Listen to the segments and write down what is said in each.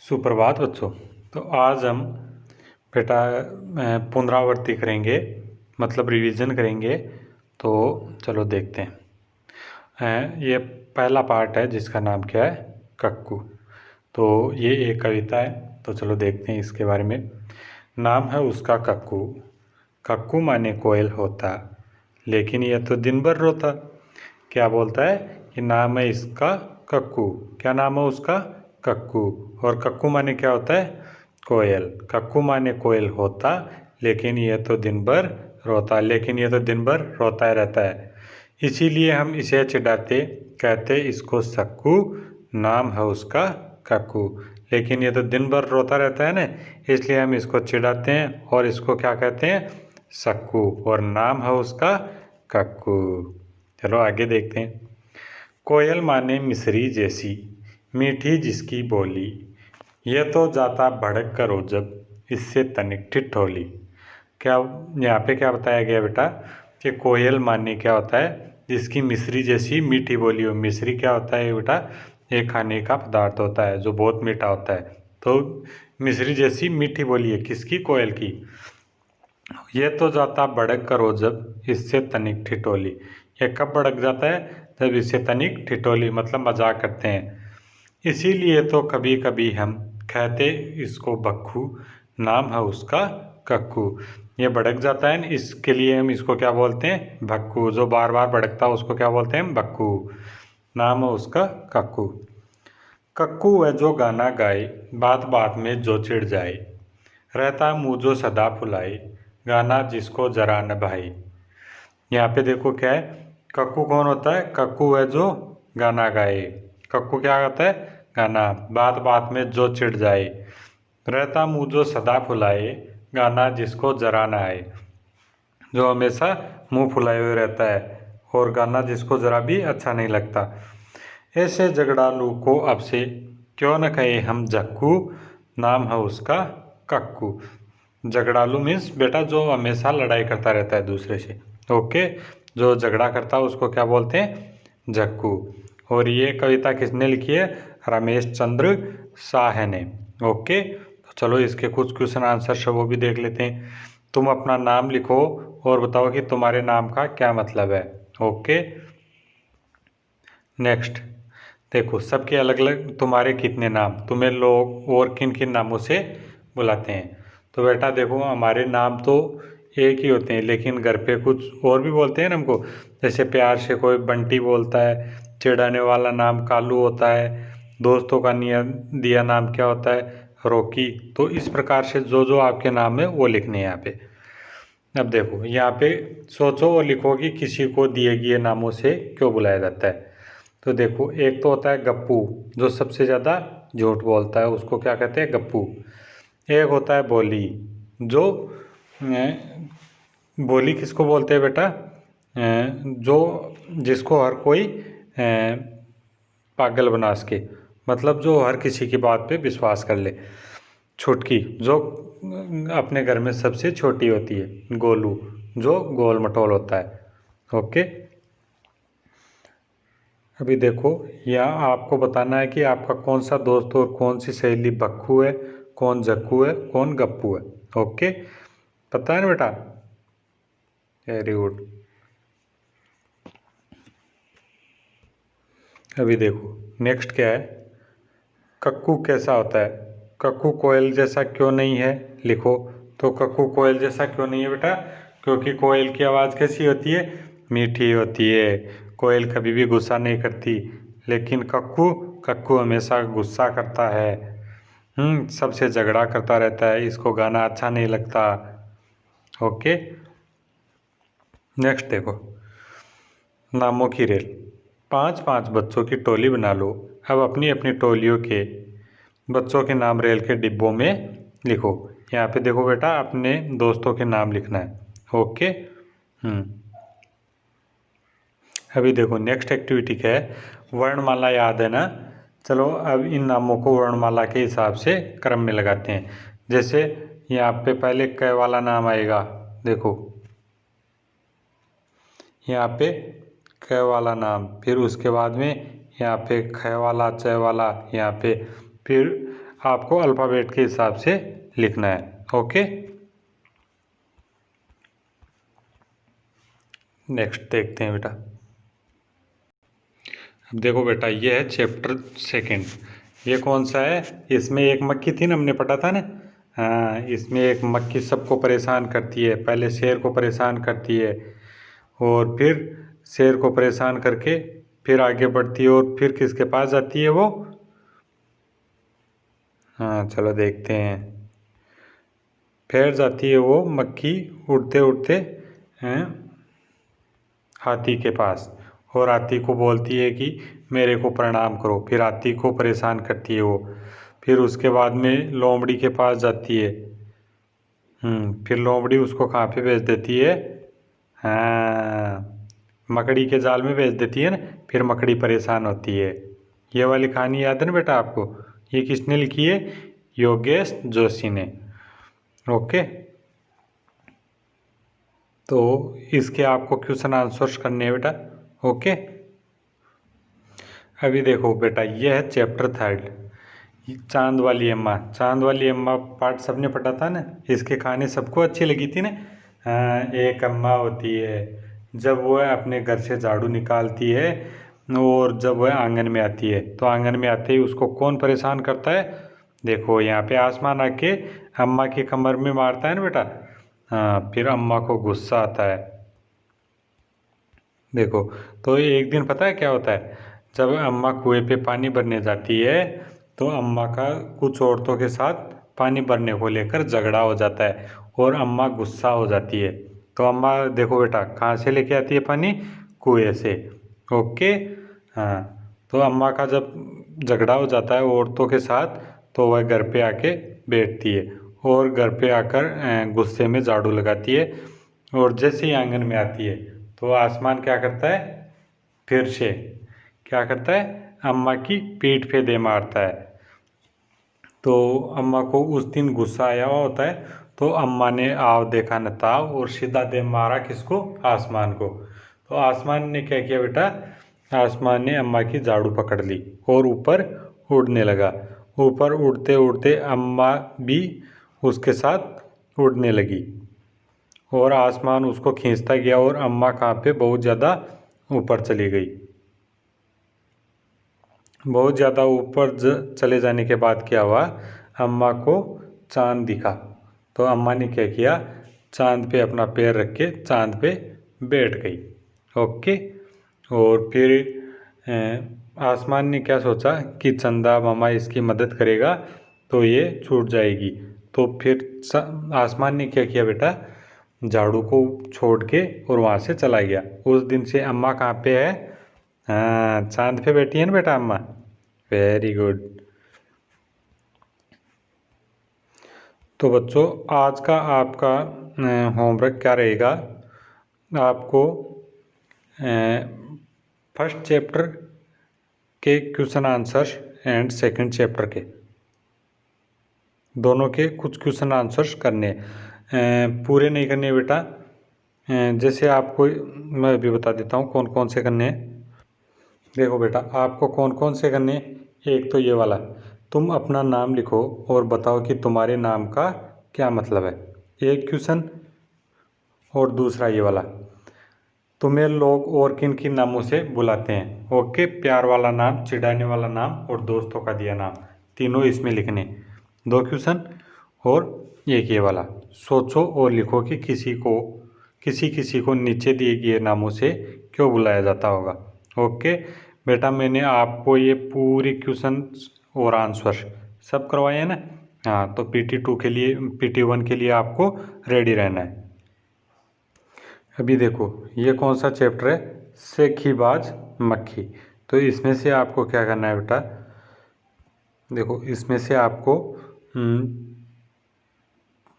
सुप्रभात बच्चों। तो आज हम बेटा पुनरावृत्ति करेंगे, मतलब रिवीजन करेंगे। तो चलो देखते हैं। ये पहला पार्ट है जिसका नाम क्या है, कक्कू। तो ये एक कविता है, तो चलो देखते हैं इसके बारे में। नाम है उसका कक्कू, कक्कू माने कोयल होता, लेकिन यह तो दिन भर रोता। क्या बोलता है कि नाम है इसका कक्कू। क्या नाम है उसका, कक्कू। और कक्कू माने क्या होता है, कोयल। कक्कू माने कोयल होता, लेकिन यह तो दिन भर रोता। लेकिन यह तो दिन भर रोता ही रहता है, इसीलिए हम इसे चिढ़ाते, कहते इसको सक्कू, नाम है उसका कक्कू। लेकिन ये तो दिन भर रोता रहता है ना, इसलिए हम इसको चिढ़ाते हैं और इसको क्या कहते हैं, सक्कू, और नाम है उसका कक्कू। चलो आगे देखते हैं। कोयल माने मिस्री जैसी, मीठी जिसकी बोली, यह तो जाता भड़क कर जब इससे तनिक ठिठोली। क्या यहाँ पे क्या बताया गया बेटा कि कोयल माने क्या होता है, जिसकी मिस्री जैसी मीठी बोली हो। मिस्री क्या होता है बेटा, एक खाने का पदार्थ होता है जो बहुत मीठा होता है। तो मिस्री जैसी मीठी बोली है किसकी, कोयल की। ये तो जाता भड़क कर जब इससे तनिक ठिठोली। ये कब भड़क जाता है, जब इससे तनिक ठिठोली, मतलब मजाक करते हैं। इसीलिए तो कभी कभी हम कहते इसको बक्खू, नाम है उसका कक्कू। ये भड़क जाता है, इसके लिए हम इसको क्या बोलते हैं, भक्कू। जो बार बार भड़कता है उसको क्या बोलते हैं, बक्कू। नाम है उसका कक्कू। कक्कू है जो गाना गाए, बात बात में जो चिढ़ जाए, रहता मुँह जो सदा फुलाए, गाना जिसको जरा न भाई। यहाँ पे देखो क्या है, कक्कू कौन होता है, कक्कू है जो गाना गाए। कक्कू क्या करता है, गाना। बात बात में जो चिढ़ जाए, रहता मुँह जो सदा फुलाए, गाना जिसको जरा न आए। जो हमेशा मुंह फुलाए हुए रहता है और गाना जिसको ज़रा भी अच्छा नहीं लगता। ऐसे झगड़ालू को अब से क्यों न कहे हम जक्कू, नाम है उसका कक्कू। झगड़ालू मीन्स बेटा जो हमेशा लड़ाई करता रहता है दूसरे से। ओके, जो झगड़ा करता है उसको क्या बोलते हैं, जक्कू। और ये कविता किसने लिखी है, रमेश चंद्र शाह ने। ओके, तो चलो इसके कुछ क्वेश्चन आंसर है वो भी देख लेते हैं। तुम अपना नाम लिखो और बताओ कि तुम्हारे नाम का क्या मतलब है। ओके, नेक्स्ट देखो, सबके अलग अलग तुम्हारे कितने नाम, तुम्हें लोग और किन किन नामों से बुलाते हैं। तो बेटा देखो, हमारे नाम तो एक ही होते हैं, लेकिन घर पे कुछ और भी बोलते हैं ना हमको। जैसे प्यार से कोई बंटी बोलता है, चिढ़ाने वाला नाम कालू होता है, दोस्तों का दिया नाम क्या होता है, रॉकी। तो इस प्रकार से जो जो आपके नाम है वो लिखने हैं यहाँ पे। अब देखो यहाँ पे सोचो और लिखो कि किसी को दिए गए नामों से क्यों बुलाया जाता है। तो देखो, एक तो होता है गप्पू, जो सबसे ज़्यादा झूठ बोलता है उसको क्या कहते हैं, गप्पू। एक होता है बोली, जो बोली किसको बोलते हैं बेटा, जो जिसको हर कोई पागल बना सके, मतलब जो हर किसी की बात पे विश्वास कर ले। छुटकी, जो अपने घर में सबसे छोटी होती है। गोलू, जो गोल मटोल होता है। ओके, अभी देखो यहाँ आपको बताना है कि आपका कौन सा दोस्त और कौन सी सहेली बक्खू है, कौन जक्कू है, कौन गप्पू है। ओके, पता है ना बेटा, वेरी गुड। अभी देखो नेक्स्ट क्या है, कक्कू कैसा होता है। कक्कू कोयल जैसा क्यों नहीं है, लिखो। तो कक्कू कोयल जैसा क्यों नहीं है बेटा, क्योंकि कोयल की आवाज़ कैसी होती है, मीठी होती है। कोयल कभी भी गुस्सा नहीं करती, लेकिन कक्कू कक्कू हमेशा गुस्सा करता है। सबसे झगड़ा करता रहता है, इसको गाना अच्छा नहीं लगता। ओके, नेक्स्ट देखो, नामों की रेल। 5-5 बच्चों की टोली बना लो, अब अपनी अपनी टोलियों के बच्चों के नाम रेल के डिब्बों में लिखो। यहाँ पे देखो बेटा, अपने दोस्तों के नाम लिखना है। ओके, अभी देखो नेक्स्ट एक्टिविटी क्या है, वर्णमाला याद है ना। चलो अब इन नामों को वर्णमाला के हिसाब से क्रम में लगाते हैं। जैसे यहाँ पे पहले क वाला नाम आएगा, देखो यहाँ पे क वाला नाम, फिर उसके बाद में यहाँ पे ख वाला, च वाला, यहाँ पे फिर आपको अल्फ़ाबेट के हिसाब से लिखना है। ओके, नेक्स्ट देखते हैं बेटा। अब देखो बेटा, ये है चैप्टर सेकंड। ये कौन सा है? इसमें एक मक्खी थी ना, हमने पढ़ा था ना। हाँ, इसमें एक मक्खी सबको परेशान करती है। पहले शेर को परेशान करती है, और फिर शेर को परेशान करके फिर आगे बढ़ती है, और फिर किसके पास जाती है वो? हाँ, चलो देखते हैं। फिर जाती है वो मक्खी उड़ते उड़ते हैं हाथी के पास, और हाथी को बोलती है कि मेरे को प्रणाम करो। फिर हाथी को परेशान करती है वो। फिर उसके बाद में लोमड़ी के पास जाती है। फिर लोमड़ी उसको कहाँ पे भेज देती है? हाँ, मकड़ी के जाल में भेज देती है ना। फिर मकड़ी परेशान होती है। ये वाली कहानी याद है ना बेटा आपको? ये किसने लिखी है? योगेश जोशी ने। ओके, तो इसके आपको क्वेश्चन आंसर्स करने हैं बेटा। ओके, अभी देखो बेटा, ये है चैप्टर थर्ड, चांद वाली अम्मा। चांद वाली अम्मा पार्ट सबने पढ़ा था ना। इसके कहानी सबको अच्छी लगी थी ना। हाँ, एक अम्मा होती है, जब वह अपने घर से झाड़ू निकालती है, और जब वह आंगन में आती है, तो आंगन में आते ही उसको कौन परेशान करता है? देखो, यहाँ पे आसमान आके अम्मा की कमर में मारता है ना बेटा। हाँ, फिर अम्मा को गुस्सा आता है। देखो, तो एक दिन पता है क्या होता है? जब अम्मा कुएं पे पानी भरने जाती है, तो अम्मा का कुछ औरतों के साथ पानी भरने को लेकर झगड़ा हो जाता है, और अम्मा गुस्सा हो जाती है। तो अम्मा देखो बेटा, कहाँ से लेके आती है पानी? कुएं से। ओके, हाँ, तो अम्मा का जब झगड़ा हो जाता है औरतों के साथ, तो वह घर पे आके बैठती है, और घर पे आकर गुस्से में झाड़ू लगाती है। और जैसे ही आंगन में आती है, तो आसमान क्या करता है? फिर से क्या करता है? अम्मा की पीठ पे दे मारता है। तो अम्मा को उस दिन गुस्सा आया हुआ होता है, तो अम्मा ने आव देखा न ताव, और सीधा दे मारा किसको? आसमान को। तो आसमान ने क्या किया बेटा? आसमान ने अम्मा की झाड़ू पकड़ ली, और ऊपर उड़ने लगा। ऊपर उड़ते उड़ते अम्मा भी उसके साथ उड़ने लगी, और आसमान उसको खींचता गया, और अम्मा कहाँ पे? बहुत ज़्यादा ऊपर चली गई। बहुत ज़्यादा ऊपर चले जाने के बाद क्या हुआ? अम्मा को चांद दिखा। तो अम्मा ने क्या किया? चांद पे अपना पैर रख के चांद पे बैठ गई। ओके, और फिर आसमान ने क्या सोचा कि चंदा मामा इसकी मदद करेगा तो ये छूट जाएगी। तो फिर आसमान ने क्या किया बेटा? झाड़ू को छोड़ के और वहाँ से चला गया। उस दिन से अम्मा कहाँ पे है? हाँ, चांद पे बैठी है ना बेटा अम्मा। Very good. तो बच्चों, आज का आपका होमवर्क क्या रहेगा? आपको फर्स्ट चैप्टर के question answers and second chapter के दोनों के कुछ क्वेश्चन आंसर्स करने पूरे नहीं करने बेटा। जैसे आपको मैं अभी बता देता हूँ कौन कौन से करने हैं। देखो बेटा, आपको कौन कौन से करने? एक तो ये वाला, तुम अपना नाम लिखो और बताओ कि तुम्हारे नाम का क्या मतलब है। एक क्वेश्चन। और दूसरा ये वाला, तुम्हें लोग और किन किन नामों से बुलाते हैं? ओके, प्यार वाला नाम, चिढ़ाने वाला नाम, और दोस्तों का दिया नाम, तीनों इसमें लिखने। दो क्वेश्चन। और एक ये वाला, सोचो और लिखो कि किसी किसी को नीचे दिए गए नामों से क्यों बुलाया जाता होगा। ओके बेटा, मैंने आपको ये पूरी क्वेश्चन और आंसर सब करवाए हैं ना। हाँ, तो PT2 के लिए, PT1 के लिए आपको रेडी रहना है। अभी देखो, ये कौन सा चैप्टर है? सेखीबाज मक्खी। तो इसमें से आपको क्या करना है बेटा? देखो, इसमें से आपको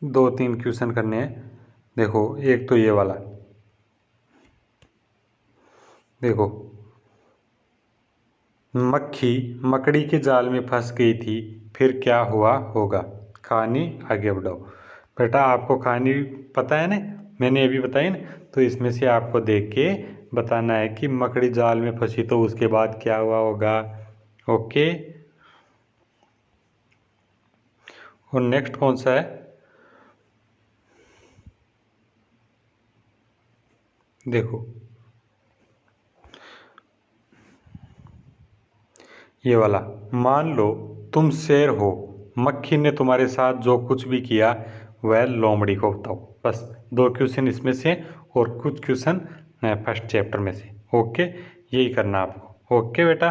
2-3 क्वेश्चन करने हैं। देखो, एक तो ये वाला, देखो, मक्खी मकड़ी के जाल में फंस गई थी, फिर क्या हुआ होगा? कहानी आगे बढ़ाओ। बेटा, आपको कहानी पता है ना, मैंने अभी बताई ना। तो इसमें से आपको देख के बताना है कि मकड़ी जाल में फंसी तो उसके बाद क्या हुआ होगा। ओके, और नेक्स्ट कौन सा है, देखो ये वाला, मान लो तुम शेर हो, मक्खी ने तुम्हारे साथ जो कुछ भी किया वह लोमड़ी को बताओ। बस 2 क्वेश्चन इसमें से और कुछ क्वेश्चन फर्स्ट चैप्टर में से। ओके, यही करना आपको। ओके बेटा।